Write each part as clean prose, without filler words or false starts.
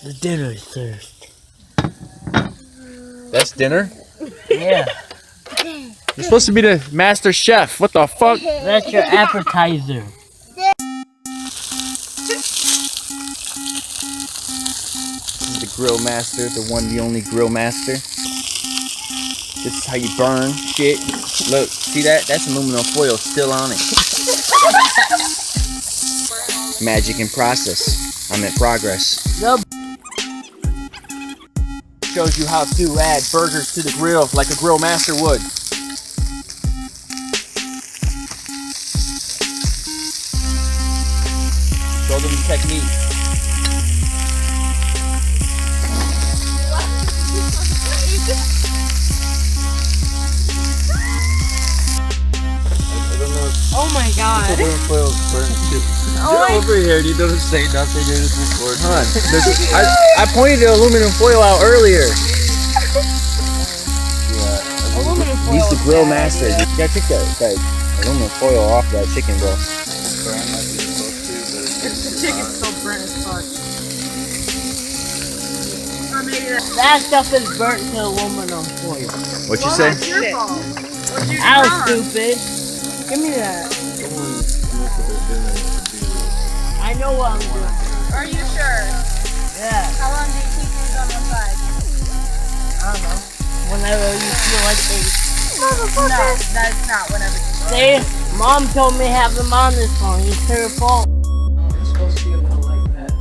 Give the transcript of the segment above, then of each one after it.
The dinner is served. That's dinner? Yeah. You're supposed to be the master chef. What the fuck? That's your appetizer. This is the grill master, the one, the only grill master. This is how you burn shit. Look, see that? That's aluminum foil still on it. Magic in process. I'm in progress. Nope. Shows you how to add burgers to the grill like a grill master would. Show them the technique. Oh my god. Over here, you don't say nothing, you're just recording. I pointed the aluminum foil out earlier. Yeah. Aluminum foil. He's the grill master. You gotta take that aluminum foil off that chicken, bro. The chicken's still burnt as fuck. Or maybe That stuff is burnt to aluminum foil. What you say? that's your fault. What'd you do Ow, wrong? stupid. Give me that. I know what I'm doing. Are you sure? Yeah. How long do you keep these on the side? I don't know. Whenever you feel like they... No, that's not whenever you See? Mom told me to have them on this long. It's her fault. It's supposed to be a little like that.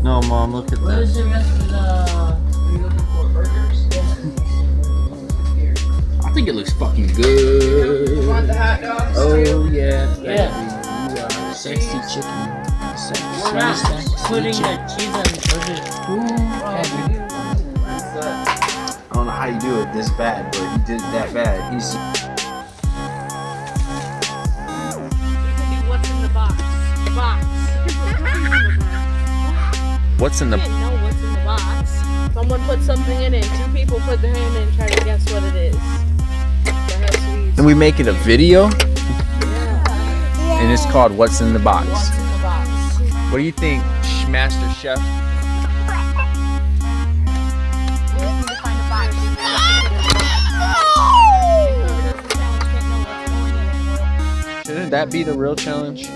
No, Mom, look at What that. is the rest of the... Are you looking for burgers? Here. I think it looks fucking good. You want the hot dogs Oh, too? yeah. Yeah. Sexy chicken. We're not putting the cheese on the burger too heavy. I don't know how you do it this bad, but he did it that bad. He's What's in the box? The box. what's in I the didn't know what's in the box. Someone put something in it. Two people put their hand in and try to guess what it is. That has sweets. and we make it a video Yeah. and it's called What's in the Box. What's in the box? What do you think, Master Chef? We need to find a box. Shouldn't that be the real challenge?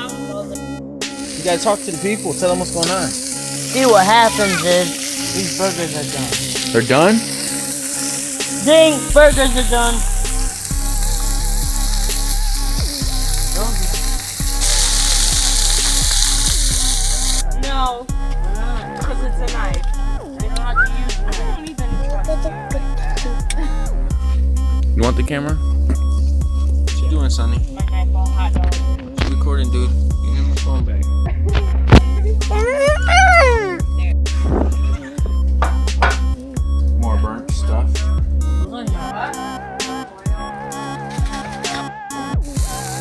You gotta talk to the people, tell them what's going on. See, what happens is these burgers are done. They're done? Ding! Burgers are done. No, because it's a knife. They don't have to use knife. I don't even trust You want the camera? What you doing, Sonny? my knife on hot dog. You recording, dude? You give my phone back. More burnt stuff.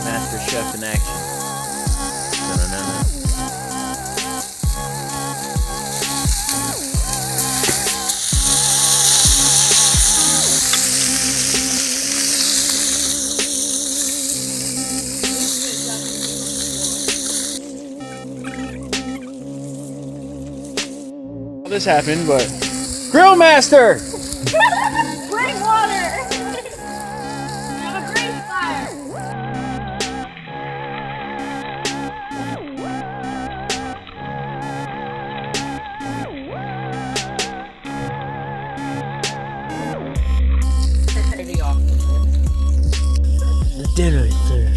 Master Chef in action. Na-na-na-na. All this happened, but Grill Master! Bring water! We have a great fire! The dinner is served.